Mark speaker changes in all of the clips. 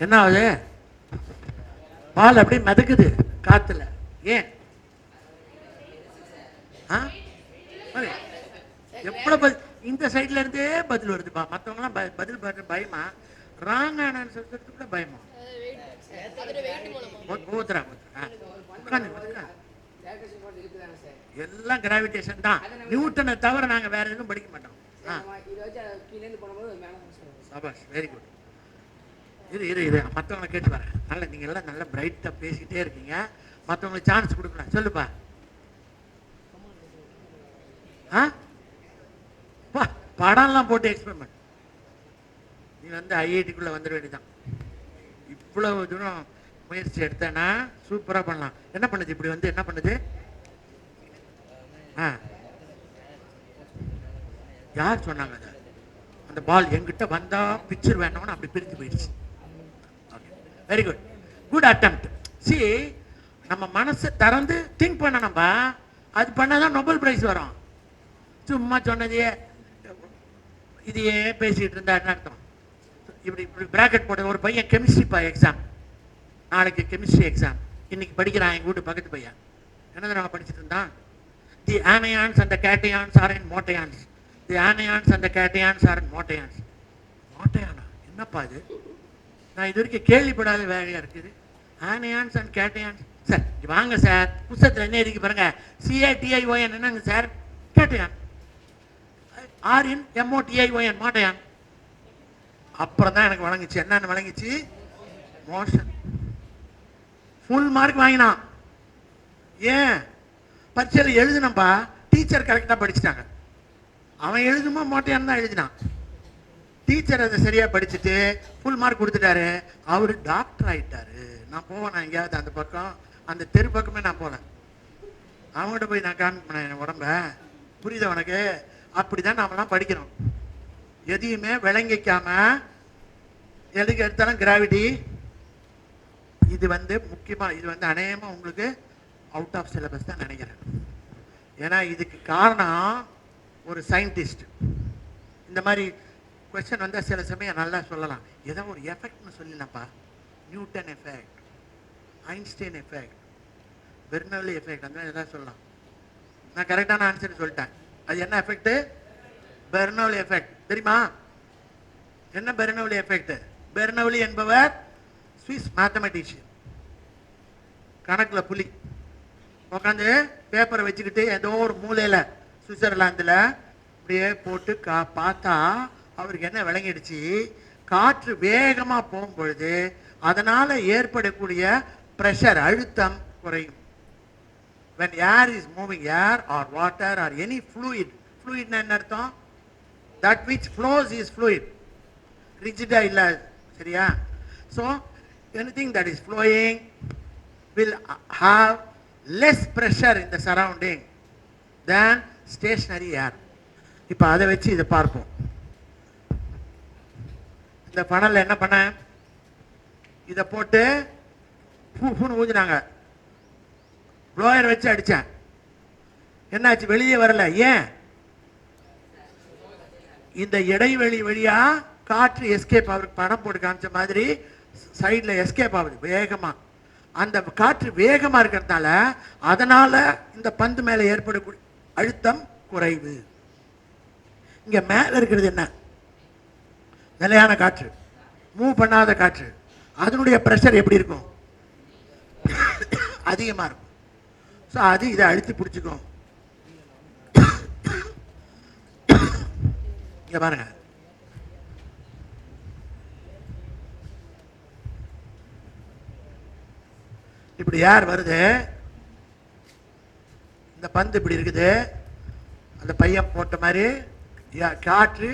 Speaker 1: என்ன ஆகுது? பால் அப்படியே மிதக்குது காத்துல. ஏன்? எவ்வளவு இந்த சைட்ல இருந்தே பதில் வருதுப்பா. மற்றவங்களாம் பதில் பயமா, ராங் ஆன்சர் கூட பயமா. எல்லாம் கிராவிடேஷன் தான். நியூட்டனை தவிர நாங்க வேற எதுவும் படிக்க மாட்டோம். Very good. இரு மற்றவங்களை கேட்டு வரேன். நல்ல நீங்க எல்லாம் நல்ல பிரைட்டா பேசிட்டே இருக்கீங்க. மற்றவங்களுக்கு சான்ஸ் கொடுக்கலாம். சொல்லுப்பா. படம்லாம் போட்டு எக்ஸ்பெரிமெண்ட். நீ வந்து ஐஐடிக்குள்ள வந்துட வேண்டியதான். இவ்வளவு தூரம் முயற்சி எடுத்தேன்னா சூப்பரா பண்ணலாம். என்ன பண்ணுது இப்படி வந்து? என்ன பண்ணுது? யார் சொன்னாங்க அதை? அந்த பால் எங்கிட்ட வந்தா பிக்சர் வேணும்னு அப்படி பிரிஞ்சு போயிடுச்சு. Very good. Good attempt. C, நம்ம மனசை திறந்து திங்க் பண்ணணும்பா. அது பண்ணாதான் நோபல் பிரைஸ் வரும். சும்மா சொன்னதையே இதையே பேசிட்டு இருந்தா என்ன அர்த்தம்? இப்படி இப்படி பிராக்கெட் போட்டு ஒரு பையன் கெமிஸ்ட்ரிப்பா எக்ஸாம், நாளைக்கு கெமிஸ்ட்ரி எக்ஸாம். இன்னைக்கு படிக்கிறான் எங்க வீட்டு பக்கத்து பையன். என்ன நம்ம படிச்சுட்டு இருந்தான்? The anions and cations are in motions. The anions and cations are in motions. மோட்டையானா என்னப்பா இது? நான் இது வரைக்கும் கேள்விப்படாத வேலையா இருக்குது. Anions and cations. சார் வாங்க சார், புத்தகத்தில் என்ன இருக்கு பாருங்க. சிஏடிஐஓஎன் என்னங்க சார்? கேட்டையான். ஆர்இன் எம்ஓடிஐஓஎன் மோட்டையான். அப்புறம் தான் எனக்கு வழங்குச்சு. என்னன்னு வழங்குச்சு? மோஷன். ஃபுல் மார்க் வாங்கினான். ஏன்? பரீட்சையில் எழுதினப்பா. டீச்சர் கரெக்டாக படிச்சுட்டாங்க. அவன் எழுதுமா மோட்டையான் தான் எழுதினான். டீச்சர் அதை சரியா படிச்சுட்டு ஃபுல் மார்க் கொடுத்துட்டாரு. அவரு டாக்டர் ஆயிட்டாரு. நான் போவேன் எங்கேயாவது அந்த பக்கம், அந்த தெரு பக்கமே நான் போனேன். அவங்ககிட்ட போய் நான் காமிப்பேன் என் உடம்ப. புரியுதா உனக்கு? அப்படிதான் நாமெல்லாம் படிக்கிறோம். எதையுமே விளங்கிக்காம எதுக்கு எடுத்தாலும் கிராவிட்டி. இது வந்து முக்கியமா, இது வந்து அநேகமா உங்களுக்கு அவுட் ஆஃப் சிலபஸ் தான் நினைக்கிறேன். ஏன்னா இதுக்கு காரணம் ஒரு சயின்டிஸ்ட். இந்த மாதிரி கொஸ்டின் வந்தால் சில சமயம் நல்லா சொல்லலாம். ஏதோ ஒரு எஃபெக்ட்னு சொல்லலாம்ப்பா. Newton effect, Einstein effect, Bernoulli effect, அந்த மாதிரி எதாவது சொல்லலாம். நான் கரெக்டான ஆன்சர் சொல்லிட்டேன். அது என்ன எஃபெக்ட்? Bernoulli effect. தெரியுமா என்ன பெர்னௌலி எஃபெக்ட்? பெர்னௌலி என்பவர் சுவிஸ் மேத்தமெட்டிஷியன். கணக்குல புலி. உட்காந்து பேப்பரை வச்சுக்கிட்டு ஏதோ ஒரு மூலையில சுவிட்சர்லாந்துல அப்படியே போட்டு பார்த்தா அவருக்கு என்ன விளங்கிடுச்சு? காற்று வேகமா போகும்பொழுது அதனால ஏற்படக்கூடிய பிரஷர், அழுத்தம் குறையும். when air is moving, air or water or any fluid, fluid na enna artham? That which flows is fluid. Rigid illa, seriya? So anything that is flowing will have less pressure in the surrounding than stationary air. இப்ப அதை வச்சு இதை பார்ப்போம். இந்த பணல்ல என்ன பண்ண? இதை போட்டு பூன்னு ஊதினாங்க. ப்ளோயர் வச்சு அடிச்சேன். என்னாச்சு? வெளியே வரல. ஏன்? இந்த இடைவெளி வழியா காற்று எஸ்கேப். அவருக்கு படம் போட்டு காமிச்ச மாதிரி சைட்ல எஸ்கேப் ஆகுது வேகமா. அந்த காற்று வேகமா இருக்கிறதுனால அதனால இந்த பந்து மேல ஏற்படக்கூடிய அழுத்தம் குறைவு. இங்க மேல இருக்கிறது என்ன? நிலையான காற்று, மூவ் பண்ணாத காற்று. அதனுடைய பிரஷர் எப்படி இருக்கும்? அதிகமா இருக்கும். ஸோ அது இதை அழுத்தி பிடிச்சிக்கும். இங்க பாருங்க, இப்படி யார் வருது? இந்த பந்து இப்படி இருக்குது. அந்த பையன் போட்ட மாதிரி காற்று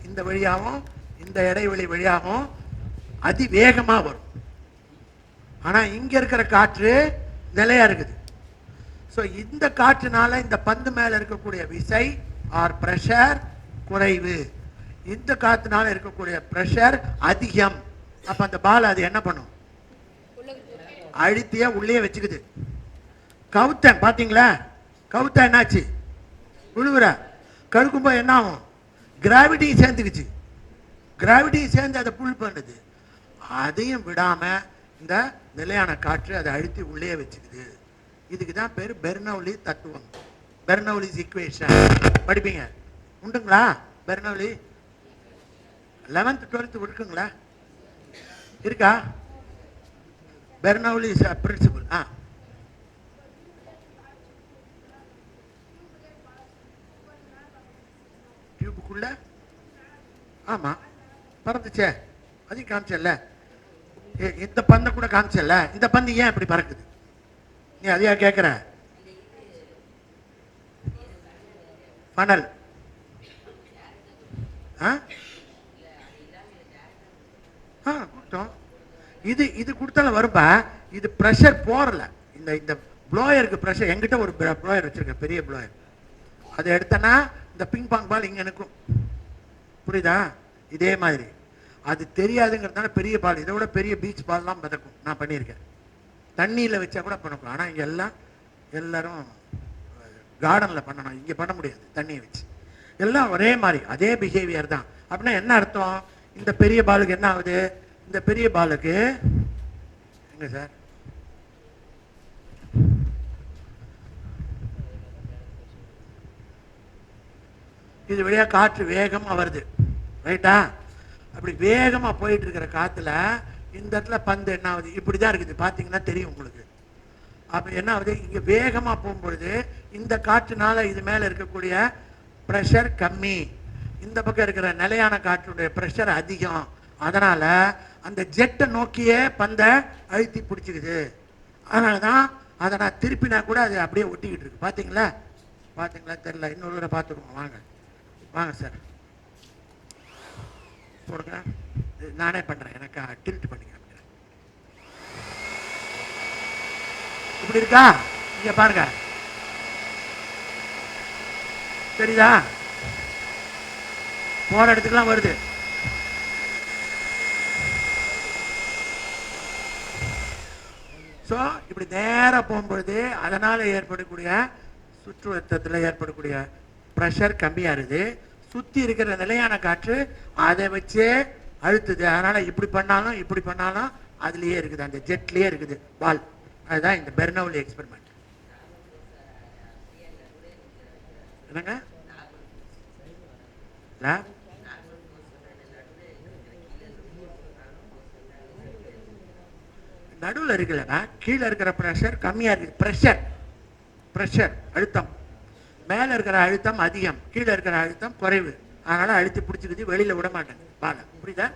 Speaker 1: இந்த வழியாகவும் இந்த இடைவெளி வழியாகவும் அதிவேகமா வரும். ஆனா இங்க இருக்கிற காற்று நிலையா இருக்குது. ஸோ இந்த காற்றுனால இந்த பந்து மேல இருக்கக்கூடிய விசை ஆர் பிரஷர் குறைவு. இந்த காற்றுனால இருக்கக்கூடிய பிரஷர் அதிகம். அப்ப அந்த பால் அது என்ன பண்ணும்? அழுத்திய உள்ளே வச்சுக்குது. கவுத்தன் பாத்தீங்களா? கவுத்தா என்னாச்சு? விழுவுற கழுக்கும்போது என்ன ஆகும்? கிராவிட்டி சேர்ந்துக்குச்சு. கிராவிட்டி சேர்ந்து அதை புல் பண்ணுது. அதையும் விடாம இந்த நிலையான காற்று அதை அழுத்தி உள்ளே வச்சுக்குது. இதுக்கு தான் பேர் பெர்னௌலி தத்துவம். பெர்னௌலிஸ் ஈக்குவேஷன் படிப்பீங்க, உண்டுங்களா? பெர்னௌலி 11th 12th இருக்குங்களா? இருக்கா? பெர்னௌலிஸ் பிரின்சிபல். டியூபுக்குள்ள ஆமா பறந்துச்சே, அதையும் காமிச்சல்ல. இந்த பந்தை கூட காமிச்சல்ல. இந்த பந்து ஏன் இப்படி பறக்குது? நீ அதையா கேட்கிற? ஃபனல் கொடுத்தோம். இது இது கொடுத்தாலும் வரும்பா. இது ப்ரெஷர் போறல. இந்த இந்த ப்ளோயருக்கு ப்ரெஷர். எங்கிட்ட ஒரு ப்ளோயர் வச்சிருக்கேன், பெரிய ப்ளோயர். அதை எடுத்தனா இந்த பிங் பாங் பால் இங்க நிற்கும். புரியுதா? இதே மாதிரி அது தெரியாதுங்கிறதுனால பெரிய பால், இதை விட பெரிய பீச் பால்லாம் மிதக்கும். நான் பண்ணியிருக்கேன். தண்ணியில் வச்சா கூட பண்ணலாம். ஆனால் இங்கே எல்லாரும் கார்டனில் பண்ணணும், இங்கே பண்ண முடியாது தண்ணியை வச்சு. எல்லாம் ஒரே மாதிரி அதே பிஹேவியர் தான். அப்படின்னா என்ன அர்த்தம்? இந்த பெரிய பாலுக்கு என்ன ஆகுது? இந்த பெரிய பாலுக்கு எங்க சார் இது வழியா காற்று வேகமா வருது, ரைட்டா? அப்படி வேகமா போயிட்டு இருக்கிற காத்துல இந்த இடத்துல பந்து என்ன ஆகுது? இப்படிதான் இருக்குது, பாத்தீங்கன்னா தெரியும் உங்களுக்கு. அப்ப என்ன ஆகுது? இங்க வேகமா போகும்பொழுது இந்த காற்றுனால இது மேல இருக்கக்கூடிய பிரஷர் கம்மி, இந்த பக்கம் இருக்கிற நிலையான காற்றுடைய பிரஷர் அதிகம். அதனால அந்த ஜெட்டை நோக்கியே பந்தை அழுத்தி பிடிச்சிக்குது. அதனாலதான் அதை நான் திருப்பினா கூட அது அப்படியே ஒட்டிக்கிட்டு இருக்கு. பாத்தீங்களா? பாத்தீங்களா தெரியல, இன்னொரு தடவை பார்த்துருவோம். வாங்க வாங்க சார் போடுங்க. நானே பண்றேன், எனக்கு டில்ட் பண்ணிக்கிறேன். இப்படி இருக்கா? இங்க பாருங்க, தெரியுதா? போற இடத்துக்குலாம் வருது. ஸோ இப்படி நேராக போகும்பொழுது அதனால ஏற்படக்கூடிய சுற்றுவட்டத்தில் ஏற்படக்கூடிய ப்ரெஷர் கம்மியாக இருக்குது. சுற்றி இருக்கிற நிலையான காற்று அதை வச்சே அழுத்துது. அதனால இப்படி பண்ணாலும் இப்படி பண்ணாலும் அதுலேயே இருக்குது, அந்த ஜெட்லேயே இருக்குது பால். அதுதான் இந்த பெர்னௌலி எக்ஸ்பெரிமெண்ட். என்னங்க நடுவில் இருக்குல்லங்க, கீழே இருக்கிற ப்ரெஷர் கம்மியா இருக்குது. ப்ரெஷர் அழுத்தம், மேல இருக்கிற அழுத்தம் அதிகம், கீழே இருக்கிற அழுத்தம் குறைவு. அதனால அழுத்தி பிடிச்சிக்குது, வெளியில விட மாட்டேங்க பால. புரியுதா?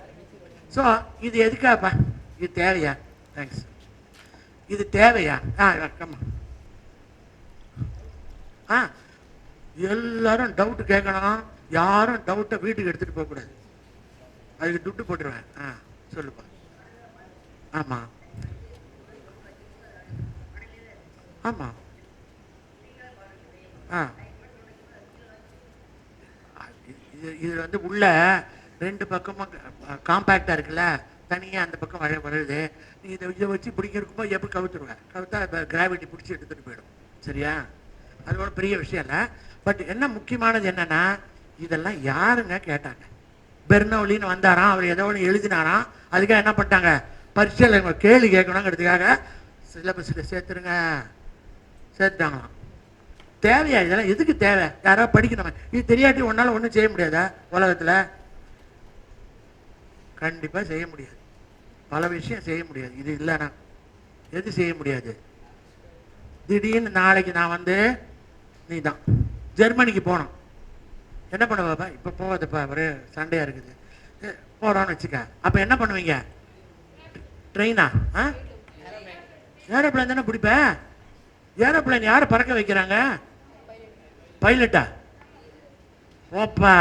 Speaker 1: ஸோ இது எதுக்காப்பா? இது தேவையா? தேங்க்ஸ். இது தேவையா? எல்லாரும் டவுட் கேட்கணும். யாரும் டவுட்டை வீட்டுக்கு எடுத்துட்டு போக கூடாது, அதுக்கு துட்டு போட்டுருவேன். சொல்லுப்பா. ஆமா ஆமா இது வந்து உள்ள ரெண்டு பக்கமும் காம்பாக்டா இருக்குல்ல, தனியா அந்த பக்கம் வருது. நீ இதை வச்சு பிடிக்கிறப்போ எப்படி கவுத்துருவேன்? கவுத்தா கிராவிட்டி பிடிச்சி எடுத்துட்டு போயிடும். சரியா? அது ஒன்றும் பெரிய விஷயம் இல்லை. பட் என்ன முக்கியமானது என்னன்னா, இதெல்லாம் யாருங்க கேட்டாங்க? பெர்னௌலின்னு வந்தாராம், அவர் ஏதோ ஒன்று எழுதினாராம். அதுக்காக என்ன பண்ணிட்டாங்க? பரீட்சையில் கேள்வி கேட்கணுங்கிறதுக்காக சிலபஸில் சேர்த்துட்டாங்களாம். தேவையா இதெல்லாம்? எதுக்கு தேவை? யாராவது படிக்கணும். இது தெரியாட்டி ஒன்னால ஒன்றும் செய்ய முடியாதா உலகத்தில்? கண்டிப்பாக செய்ய முடியாது. பல விஷயம் செய்ய முடியாது. இது இல்லைன்னா எது செய்ய முடியாது? திடீர்னு நாளைக்கு நான் வந்து நீ தான் ஜெர்மனிக்கு போனோம், என்ன பண்ணுவாப்பா? இப்போ போகாதப்பா, ஒரு சண்டையாக இருக்குது, போகிறோன்னு வச்சுக்க. அப்போ என்ன பண்ணுவீங்க? ட்ரெயினா? ஏரோப்ளைன் தானே பிடிப்பேன். ஏரோப்ளைன் யாரை பறக்க வைக்கிறாங்க? பைலட்டா? ஓப்பா,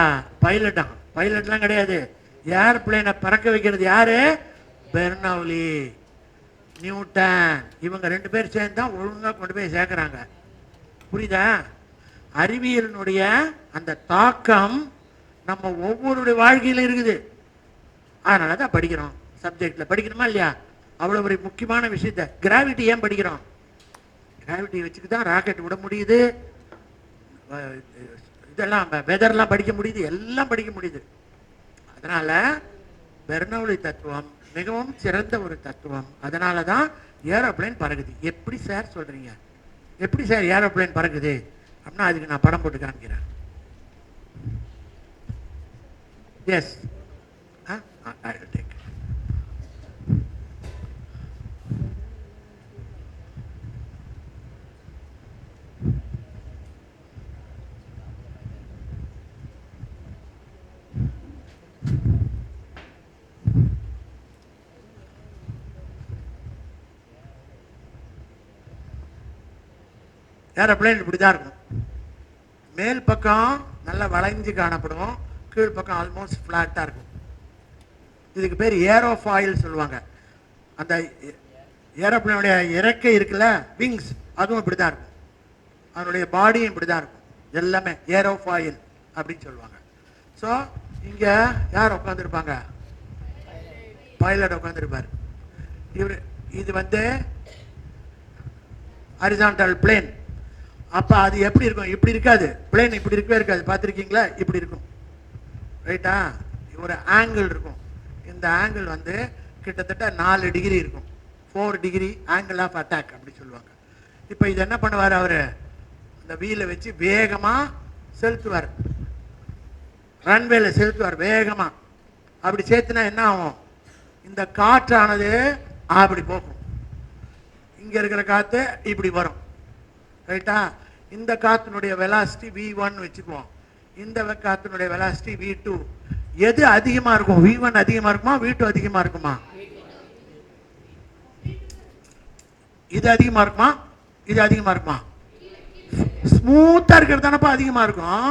Speaker 1: பைலட்டா? பைலட்லாம் கிடையாது. ஏரோப்ளைனை பறக்க வைக்கிறது யாரு? Bernoulli, Newton. இவங்க ரெண்டு பேர் சேர்ந்து தான் ஒழுங்காக கொண்டு போய் சேர்க்குறாங்க. புரியுதா? அறிவியலினுடைய அந்த தாக்கம் நம்ம ஒவ்வொருடைய வாழ்க்கையில இருக்குது. அதனால தான் படிக்கிறோம். சப்ஜெக்ட்ல படிக்கணுமா இல்லையா? அவ்வளவு ஒரு முக்கியமான விஷயத்த. கிராவிட்டி ஏன் படிக்கிறோம்? கிராவிட்டி வச்சுட்டு தான் ராக்கெட் விட முடியுது, இதெல்லாம் வெதர்லாம் படிக்க முடியுது, எல்லாம் படிக்க முடியுது. அதனால பெர்னௌலி தத்துவம் மிகவும் சிறந்த ஒரு தத்துவம். அதனால தான் ஏரோப்ளேன் பறக்குது. எப்படி சார் சொல்றீங்க? எப்படி சார் ஏரோப்ளேன் பறக்குது அப்படின்னா அதுக்கு நான் படம் போட்டு காமிக்கிறேன். எஸ், ஏரோப்ளேன் இப்படி தான் இருக்கும். மேல் பக்கம் நல்லா வளைஞ்சு காணப்படும், கீழ் பக்கம் ஆல்மோஸ்ட் ஃப்ளாட்டாக இருக்கும். இதுக்கு பேர் ஏரோஃபாயில் சொல்லுவாங்க. அந்த ஏரோப்ளேனுடைய இறக்கை இருக்குல்ல, விங்ஸ், அதுவும் இப்படி தான் இருக்கும். அதனுடைய பாடியும் இப்படி தான் இருக்கும். எல்லாமே ஏரோஃபாயில் அப்படின்னு சொல்லுவாங்க. ஸோ இங்கே யார் உட்காந்துருப்பாங்க? பைலட் உட்காந்துருப்பார். இது வந்து ஹரிசான்டல் பிளேன். அப்போ அது எப்படி இருக்கும்? இப்படி இருக்காது. பிளேன் இப்படி இருக்கவே இருக்காது. பார்த்துருக்கீங்களா? இப்படி இருக்கும். ரைட்டா? ஒரு ஆங்கிள் இருக்கும். இந்த ஆங்கிள் வந்து கிட்டத்தட்ட 4 டிகிரி இருக்கும். 4 டிகிரி ஆங்கிள் ஆஃப் அட்டாக் அப்படி சொல்லுவாங்க. இப்போ இது என்ன பண்ணுவார்? அவர் இந்த வீலை வச்சு வேகமாக செலுத்துவார், ரன்வேல செலுத்துவார் வேகமாக. அப்படி சேர்த்துனா என்ன ஆகும்? இந்த காற்றானது அப்படி போகும். இங்கே இருக்கிற காற்று இப்படி வரும். ரைட்டா? இந்த காற்றினுடைய வெலாசிட்டி V1 வச்சுக்குவோம். இந்த காற்றினுடைய வெலாசிட்டி V2. எது அதிகமாக இருக்கும்? V1 அதிகமாக இருக்குமா, V2 அதிகமாக இருக்குமா? இது அதிகமாக இருக்குமா, இது அதிகமாக இருக்குமா? ஸ்மூத்தாக இருக்கிறது தானப்பா அதிகமாக இருக்கும்.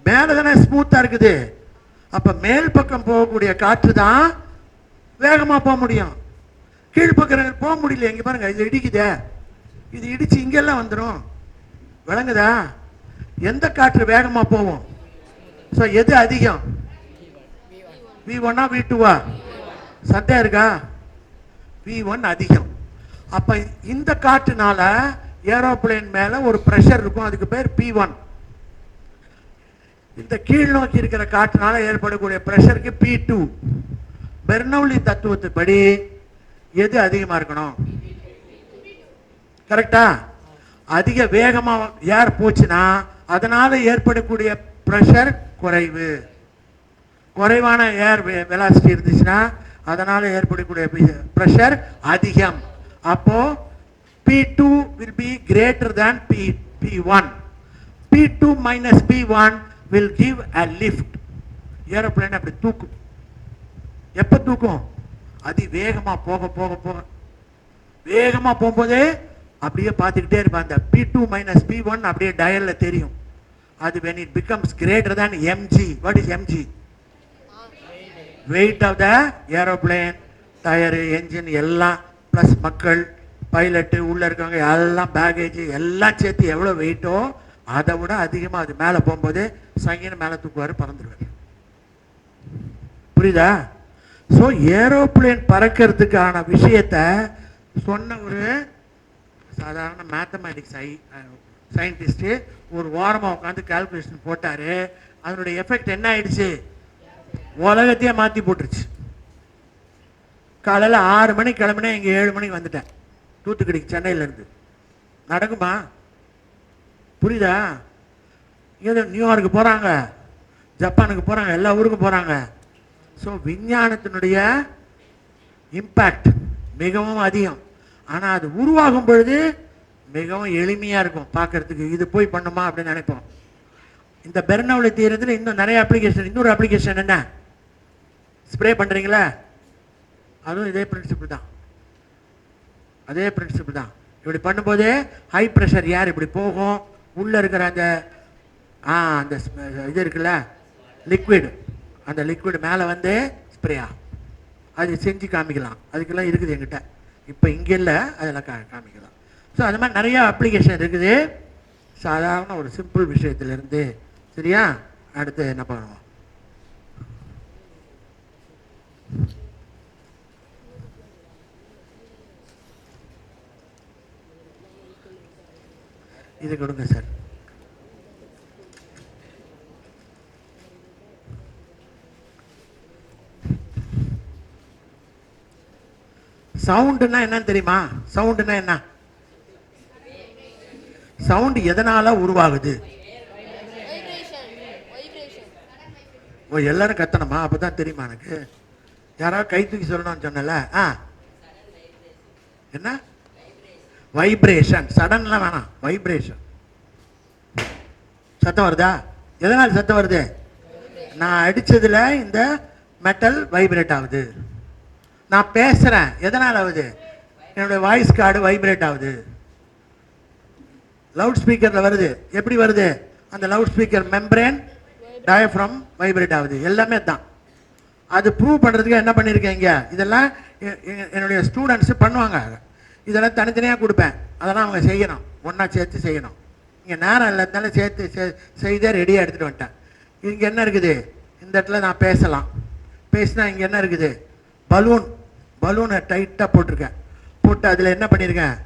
Speaker 1: மேலே தானே ஸ்மூத்தாக இருக்குது. அப்போ மேல் பக்கம் போகக்கூடிய காற்று தான் வேகமாக போக முடியும். கீழ்பக்கம் போக முடியல. இங்கே பாருங்க, இது இடிக்குதே, இது இடிச்சு இங்கெல்லாம் வந்துடும். விளங்குதா? எந்த காற்று வேகமாக போகும்? ஸோ எது அதிகம்? V1 V2? சந்தேகம் இருக்கா? V1 அதிகம். அப்போ இந்த காற்றுனால ஏரோப்ளேன் மேலே ஒரு ப்ரெஷர் இருக்கும், அதுக்கு பேர் P1. இந்த கீழ் நோக்கி இருக்கிற காற்றுனால ஏற்படக்கூடிய ப்ரெஷருக்கு P2. பெர்னௌலி தத்துவத்துப்படி எது அதிகமாக இருக்கணும்? கரெக்டா? அதிக வேகமாக ஏர் போச்சுன்னா அதனால ஏற்படக்கூடிய ப்ரெஷர் குறைவு. குறைவான ஏர் வெலாசிட்டி இருந்துச்சுன்னா அதனால ஏற்படக்கூடிய ப்ரெஷர் அதிகம். அப்போ P2 will be greater than P1. P2 minus P1 will give a lift. Aeroplane அப்படி தூக்கும். எப்போ தூக்கும்? அதி வேகமாக போக போக போக, வேகமாக போகும்போதே அப்படியே பார்த்துக்கிட்டே இருப்பான். அந்த P2 minus P1 அப்படியே டயலில் தெரியும். அது when it becomes greater than mg. What is mg? Weight of the aeroplane, tyre, engine எல்லாம் ப்ளஸ் மக்கள், பைலட்டு, உள்ளே இருக்கவங்க எல்லாம், பேகேஜ் எல்லாம் சேர்த்து எவ்வளோ வெயிட்டோ அதை விட அதிகமாக அது மேலே போகும்போது சங்கின்னு மேலே தூக்குவார், பறந்துடுவார். புரியுதா? ஸோ ஏரோப்ளேன் பறக்கிறதுக்கான விஷயத்தை சொன்ன ஒரு சாதாரண மேத்தமேட்டிக்ஸ் சயின்டிஸ்ட்டு ஒரு வாரமாக உட்காந்து கால்குலேஷன் போட்டார். அதனுடைய எஃபெக்ட் என்ன ஆயிடுச்சு? உலகத்தையே மாற்றி போட்டுருச்சு. காலையில் 6 மணிக்கு கிளம்பினேன், இங்கே 7 மணிக்கு வந்துட்டேன் தூத்துக்குடிக்கு, சென்னையிலேருந்து. நடக்குமா? புரியுதா? இங்கே நியூயார்க்கு போகிறாங்க, ஜப்பானுக்கு போகிறாங்க, எல்லா ஊருக்கும் போகிறாங்க. ஸோ விஞ்ஞானத்தினுடைய இம்பேக்ட் மிகவும் அதிகம். ஆனால் அது உருவாகும் பொழுது மிகவும் எளிமையாக இருக்கும் பார்க்கறதுக்கு. இது போய் பண்ணுமா அப்படின்னு நினைப்போம். இந்த பெர்னௌலி தியரத்தில் இன்னும் நிறைய அப்ளிகேஷன். இன்னொரு அப்ளிகேஷன் என்ன? ஸ்ப்ரே பண்ணுறீங்களா? அதுவும் இதே பிரின்சிபிள் தான், அதே பிரின்சிபிள் தான். இப்படி பண்ணும்போதே ஹை ப்ரெஷர் ஏர் இப்படி போகும். உள்ளே இருக்கிற அந்த அந்த இது இருக்குல்ல, லிக்விட், அந்த லிக்விட் மேலே வந்து ஸ்ப்ரே ஆகும். அது செஞ்சு காமிக்கலாம். அதுக்கெல்லாம் இருக்குது என்கிட்ட. இப்போ இங்கே இல்லை, அதெல்லாம் காமிக்கலாம். ஸோ அது மாதிரி நிறையா அப்ளிகேஷன் இருக்குது, சாதாரண ஒரு சிம்பிள் விஷயத்துலேருந்து. சரியா? அடுத்து என்ன பண்ணுவோம்? இது கொடுங்க சார். சவுண்டுன்னா என்னன்னு தெரியுமா? சவுண்டுன்னா என்ன? சவுண்ட் எதனால உருவாகுது? ஓ, எல்லாரும் கத்தணுமா? அப்பதான் தெரியுமா எனக்கு? யாராவது கை தூக்கி சொல்லணும்னு சொன்னல. என்ன? வைப்ரேஷன். சடன்லாம் வேணாம், வைப்ரேஷன். சத்தம் வருதா? எதனால் சத்தம் வருது? நான் அடிச்சதுல இந்த மெட்டல் வைப்ரேட் ஆகுது. நான் பேசுறேன், எதனால் ஆகுது? என்னுடைய வாய்ஸ் கார்டு வைப்ரேட் ஆகுது. லவுட் ஸ்பீக்கர்ல வருது. எப்படி வருது? அந்த loud speaker membrane, diaphragm vibrate ஆகுது. எல்லாமே தான். அது ப்ரூவ் பண்ணுறதுக்கு என்ன பண்ணியிருக்கேங்க? இதெல்லாம் என்னுடைய ஸ்டூடெண்ட்ஸு பண்ணுவாங்க. இதெல்லாம் தனித்தனியாக கொடுப்பேன். அதெல்லாம் அவங்க செய்யணும், ஒன்றா சேர்த்து செய்யணும். இங்கே நேரம் இல்லாதனால சேர்த்து செய்தே ரெடியாக எடுத்துகிட்டு வந்துட்டேன். இங்கே என்ன இருக்குது? இந்த இடத்துல நான் பேசலாம். பேசினா இங்கே என்ன இருக்குது? பலூனை டைட்டாக போட்டிருக்கேன். போட்டு அதில் என்ன பண்ணியிருக்கேன்?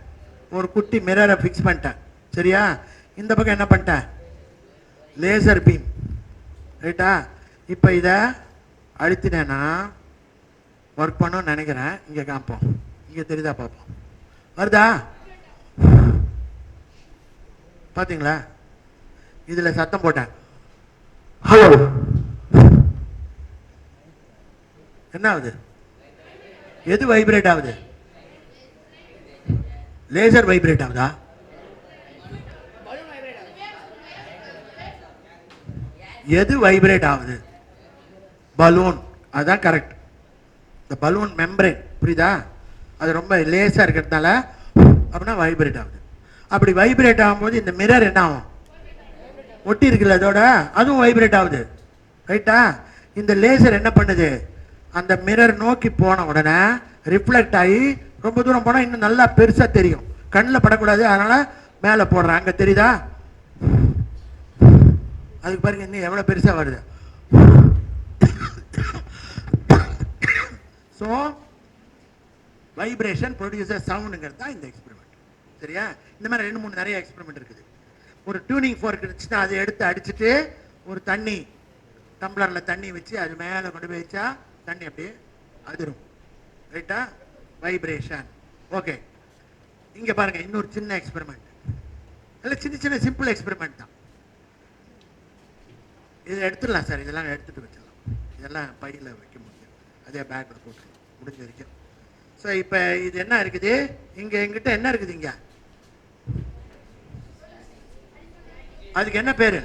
Speaker 1: ஒரு குட்டி மிரரை ஃபிக்ஸ் பண்ணிட்டேன். சரியா? இந்த பக்கம் என்ன பண்ணிட்டேன்? Laser beam. ரைட்டா? இப்போ இதை அழுத்தினேன்னா ஒர்க் பண்ணணும்னு நினைக்கிறேன். இங்கே காப்போம். இங்கே தெரியுதா பார்ப்போம். வருதா? பார்த்தீங்களா? இதில் சத்தம் போட்டேன். ஹலோ. என்ன ஆகுது? எது வைப்ரேட் ஆகுது? லேசர் வைப்ரேட் ஆகுதா? எது வைப்ரேட் ஆகுது? பலூன். அதுதான் கரெக்ட். இந்த பலூன் மெம்பரேன், புரியுதா? அது ரொம்ப லேசாக இருக்கிறதுனால அப்படின்னா வைப்ரேட் ஆகுது. அப்படி வைப்ரேட் ஆகும்போது இந்த மிரர் என்ன ஆகும்? ஒட்டி இருக்குல்ல அதோட, அதுவும் வைப்ரேட் ஆகுது. ரைட்டா? இந்த லேசர் என்ன பண்ணுது? அந்த மிரர் நோக்கி போன உடனே ரிஃப்ளெக்ட் ஆகி ரொம்ப தூரம் போனால் இன்னும் நல்லா பெருசாக தெரியும். கண்ணில் படக்கூடாது, அதனால மேலே போடுறேன். அங்கே தெரியுதா? அதுக்கு பாருங்க இன்னும் எவ்வளோ பெருசாக வருது. ஸோ வைப்ரேஷன் ப்ரொடியூசர் சவுண்டுங்கிறது தான் இந்த எக்ஸ்பெரிமெண்ட். சரியா? இந்த மாதிரி 2-3 நிறைய எக்ஸ்பெரிமெண்ட் இருக்குது. ஒரு டியூனிங் ஃபோர்க் இருந்துச்சுன்னா அதை எடுத்து அடிச்சுட்டு ஒரு தண்ணி டம்ளரில் தண்ணி வச்சு அது மேலே கொண்டு போய் வச்சா தண்ணி அப்படியே அதிரும். ரைட்டா? வைப்ரேஷன். ஓகே. இங்கே பாருங்க இன்னொரு சின்ன எக்ஸ்பெரிமெண்ட். இல்லை, சின்ன சின்ன சிம்பிள் எக்ஸ்பெரிமெண்ட் தான். இதை எடுத்துடலாம் சார். இதெல்லாம் எடுத்துகிட்டு வச்சிடலாம். இதெல்லாம் பையில் வைக்க முடியும். அதே பேக்கில் போட்டுருலாம் முடிஞ்ச வரைக்கும். ஸோ இப்போ இது என்ன இருக்குது? இங்கே எங்கிட்ட என்ன இருக்குது? இங்கே அதுக்கு என்ன பேரு?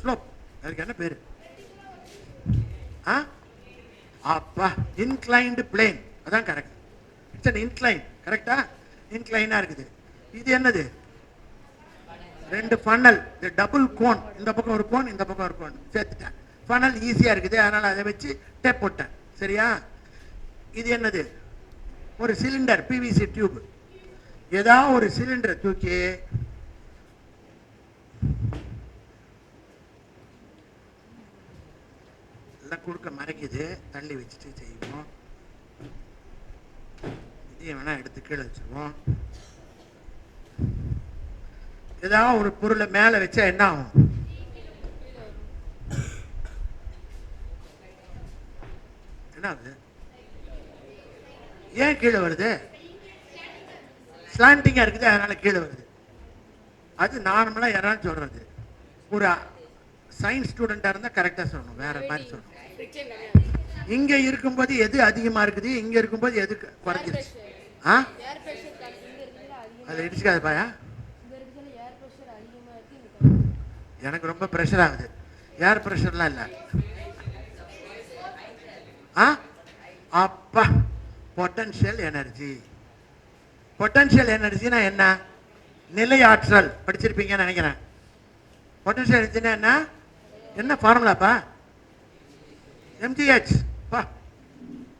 Speaker 1: ஸ்லோப். அதுக்கு என்ன பேரு? அப்பா, இன்க்ளைன்டு பிளேன். அதான் கரெக்ட். It's an incline. கரெக்டா? இன்க்ளைனா இருக்குது. இது என்னது? 2 ஃபனல், டபுள் கோன். இந்த பக்கம் ஒரு கோன், இந்த பக்கம் ஒரு கோன் சேர்த்துட்டேன். ஃபனல் ஈஸியா இருக்குது, அதனால அதை வச்சு டேப் போட்டேன். சரியா? இது என்னது? ஒரு சிலிண்டர், பிவிசி டியூப். ஏதாவது ஒரு சிலிண்டரை தூக்கி எல்லாம் குறுக்க மறைக்குது, தள்ளி வச்சுட்டு செய்வோம். இதையும் வேணா எடுத்து கீழே வச்சிருவோம். ஏதாவது ஒரு பொருளை மேல வச்சா என்ன ஆகும்? என்ன ஆகுது? ஏன் கீழே வருது? ஸ்லாண்டிங்கா இருக்குது, அதனால கீழே வருது. அது நார்மலா யாராலும் சொல்றது. ஒரு சயின்ஸ் ஸ்டூடெண்டா இருந்தா கரெக்டா சொல்லணும், வேற மாதிரி சொல்லணும். இங்க இருக்கும்போது எது அதிகமா இருக்குது, இங்க இருக்கும்போது எது குறைஞ்சிருச்சு? அது இடிச்சுக்காது பாயா. எனக்கு ரொம்ப பிரஷர் ஆகுது. ஏர் பிரஷர்லாம் இல்லை. அப்பா, பொட்டன்ஷியல் எனர்ஜி. பொட்டன்ஷியல் எனர்ஜினா என்ன? நிலை ஆற்றல். படிச்சிருப்பீங்கன்னு நினைக்கிறேன். பொட்டன்ஷியல் எனர்ஜினா என்ன? என்ன ஃபார்முலாப்பா? mgh. பா,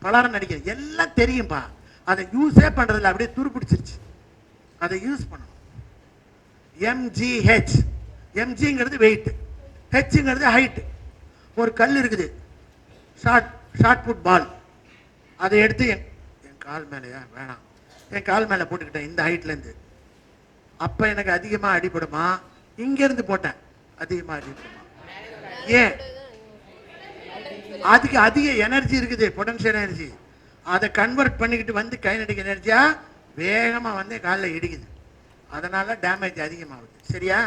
Speaker 1: பலரும் நடிக்கிறது எல்லாம் தெரியும்பா. அதை யூஸே பண்றதில்ல, அப்படியே துருப்பிடிச்சிருச்சு. அதை யூஸ் பண்ணணும். mgh. mgங்கிறது வெயிட், ஹெச்ங்கிறது ஹைட். ஒரு கல் இருக்குது, ஷார்ட் புட் பால். அதை எடுத்து என் கால் மேலேயா வேணாம், என் கால் மேலே போட்டுக்கிட்டேன் இந்த ஹைட்லேருந்து. அப்போ எனக்கு அதிகமாக அடிபடுமா? இங்கேருந்து போட்டேன், அதிகமாக அடிபடுமா? ஏன்? அதுக்கு அதிக எனர்ஜி இருக்குது, பொட்டன்ஷியல் எனர்ஜி. அதை கன்வெர்ட் பண்ணிக்கிட்டு வந்து கைனடிக் எனர்ஜியா வேகமா வந்து காலில் இடிக்குது. அதனால டேமேஜ் அதிகமாகுது. சரியா?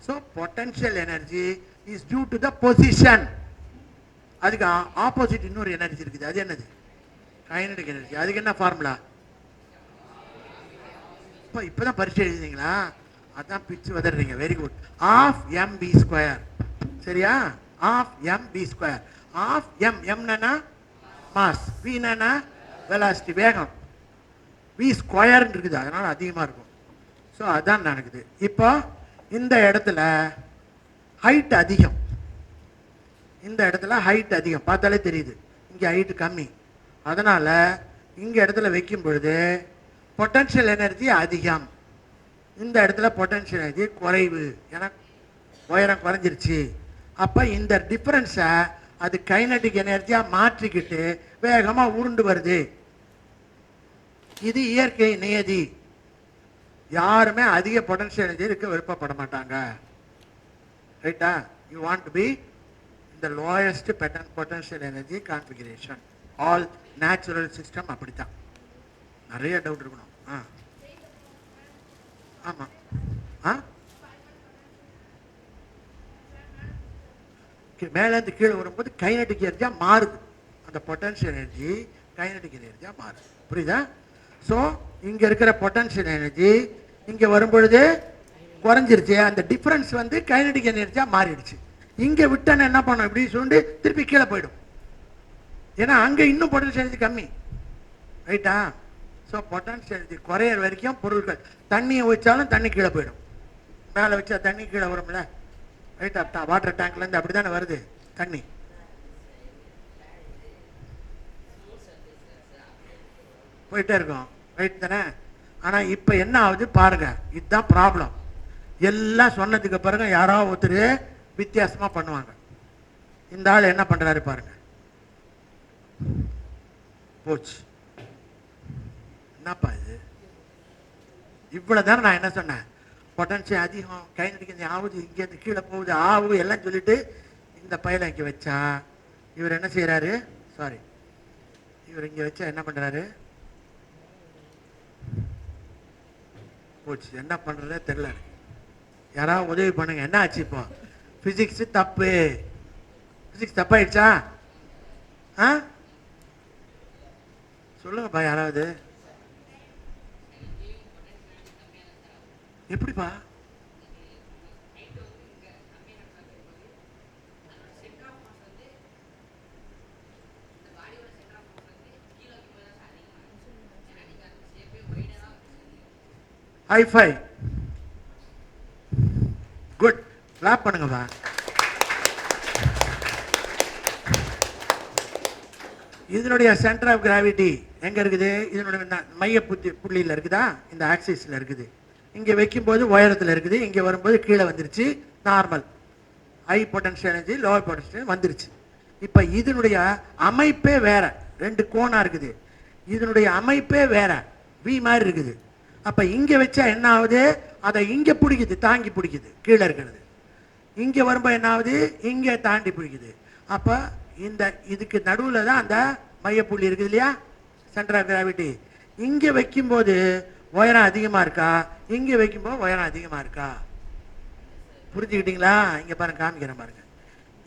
Speaker 1: So potential energy is due to the position. அதுக்கு ஆப்போசிட் இன்னொரு எனர்ஜி இருக்குது. அது என்னது? Kinetic energy. அதுக்கு என்ன ஃபார்முலா? இப்பதான் பரிசு எழுதிங்களா? அதான் பிச்சு வதறீங்க. Very good. Half M V square. சரியா? Half M V square. Half M, எம்னா மாஸ், வினா வெலாசிட்டி, வேகம். வி ஸ்கொயர் இருக்குது, அதனால அதிகமாக இருக்கும். ஸோ அதான் நடக்குது. இப்போ இந்த இடத்துல ஹைட் அதிகம். இந்த இடத்துல ஹைட் அதிகம், பார்த்தாலே தெரியுது. இங்கே ஹைட் கம்மி. அதனால இங்க இடத்துல வைக்கும் பொழுது பொட்டன்ஷியல் எனர்ஜி அதிகம். இந்த இடத்துல பொட்டன்ஷியல் எனர்ஜி குறைவு. ஏன்னா உயரம் குறைஞ்சிருச்சு. அப்போ இந்த டிஃபரன்ஸை அது கைனடிக் எனர்ஜியா மாற்றிக்கிட்டு வேகமா உருண்டு வருது. இது இயற்கை நியதி. யாருமே அதிக பொட்டன்ஷியல் எனர்ஜி இருக்க விருப்பப்பட மாட்டாங்க. ரைட்டா? யூ வாண்ட் டு பி இந்த lowest potential energy configuration. All natural system அப்படித்தான். நிறைய டவுட் இருக்கணும். ஆமா. மேலேருந்து கீழே வரும்போது கைனடிக் எனர்ஜியா மாறுது. அந்த பொட்டன்ஷியல் எனர்ஜி கைனடிக் எனர்ஜியா மாறுது. புரியுதா? ஸோ இங்க இருக்கிற பொட்டன்ஷியல் எனர்ஜி இங்க வரும்பொழுது குறைஞ்சிருச்சு. அந்த டிஃபரன்ஸ் வந்து கைனடிக் எனர்ஜியா மாறிடுச்சு. இங்க விட்டன என்ன பண்ணும்? இப்படி சுண்டு திருப்பி கீழே போயிடும். ஏன்னா அங்க இன்னும் பொட்டன்ஷியல் எனர்ஜி கம்மி. ரைட்டா? ஸோ பொட்டன்ஷியல் எனர்ஜி குறையிற வரைக்கும் பொருட்கள், தண்ணியை வச்சாலும் தண்ணி கீழே போயிடும். மேலே வச்சா தண்ணி கீழே வரும்ல. ரைட்டா? வாட்டர் டேங்க்ல இருந்து அப்படித்தானே வருது தண்ணி. போயிட்டே இருக்கும். ரைட் தானே? ஆனா இப்ப என்ன ஆகுது பாருங்க. இதுதான் ப்ராப்ளம். எல்லாம் சொன்னதுக்கு பிறகு யாராவது ஒருத்தர் வித்தியாசமா பண்ணுவாங்க. இந்த ஆள் என்ன பண்றாரு பாருங்க. போச்சு. என்னப்பா இது? இவ்வளவுதானே நான் என்ன சொன்னேன்? பொட்டன்ஷியல் அதிகம், கைனடிக் ஆகுது, இங்கேருந்து கீழே போகுது, ஆகுது எல்லாம் சொல்லிட்டு இந்த பையலை இங்கே வச்சா இவர் என்ன செய்யறாரு? சாரி, இவர் இங்கே வச்சா என்ன பண்றாரு? போச்சு. என்ன பண்றதே தெரியல. யாராவது உதவி பண்ணுங்க. என்ன ஆச்சு இப்போ? பிசிக்ஸ் தப்பு. பிசிக்ஸ் தப்பாயிடுச்சா? சொல்லுங்கப்பா யாராவது. எப்படிப்பா? ஹைஃபை. குட். கிளாப் பண்ணுங்கப்பா. இதனுடைய சென்டர் ஆஃப் கிராவிட்டி எங்க இருக்குது? இதனுடைய மைய புள்ளியில் இருக்குதா? இந்த ஆக்சிஸ்ல இருக்குது. இங்க வைக்கும் போது உயரத்தில் இருக்குது. இங்க வரும்போது கீழே வந்துருச்சு. Normal. High potential energy, lower potential வந்துருச்சு. இப்ப இதனுடைய அமைப்பே வேற. ரெண்டு கோணா இருக்குது. இதனுடைய அமைப்பே வேற. வி மாதிரி இருக்குது. அப்ப இங்க வச்சா என்ன ஆகுது? அதை இங்க பிடிக்குது, தாங்கி பிடிக்குது. கீழே இருக்கிறது இங்க வரும்போது என்ன ஆகுது? இங்க தாண்டி பிடிக்குது. அப்ப இந்த இதுக்கு நடுவில் தான் அந்த மையப்புள்ளி இருக்குது இல்லையா? Centre of gravity. இங்க வைக்கும்போது உயரம் அதிகமா இருக்கா? இங்க வைக்கும்போது உயரம் அதிகமா இருக்கா? புரிஞ்சுக்கிட்டீங்களா? இங்க பாருங்க, காமிக்கிறேன் பாருங்க.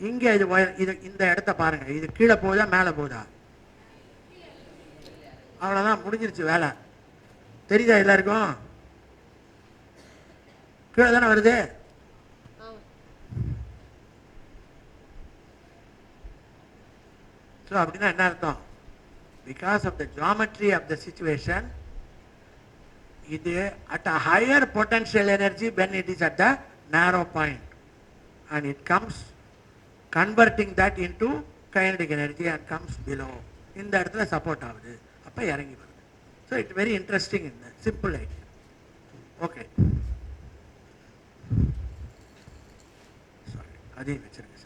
Speaker 1: இங்க இது இது இந்த இடத்த பாருங்க. இது கீழே போகுதா மேலே போகுதா? அவ்வளவுதான், முடிஞ்சிருச்சு வேலை. தெரியுதா எல்லாருக்கும்? கீழே தானே வருது. ஸோ அப்படின்னா என்ன அர்த்தம்? Because of the geometry of the situation, இது at a higher potential energy when it is at the narrow point and it comes converting that into kinetic energy and comes below. இந்த இடத்துல support ஆகுது, அப்ப இறங்கி வருது. So it's very interesting in simple idea. Okay, sorry, அதையும் வச்சிருக்கேன்.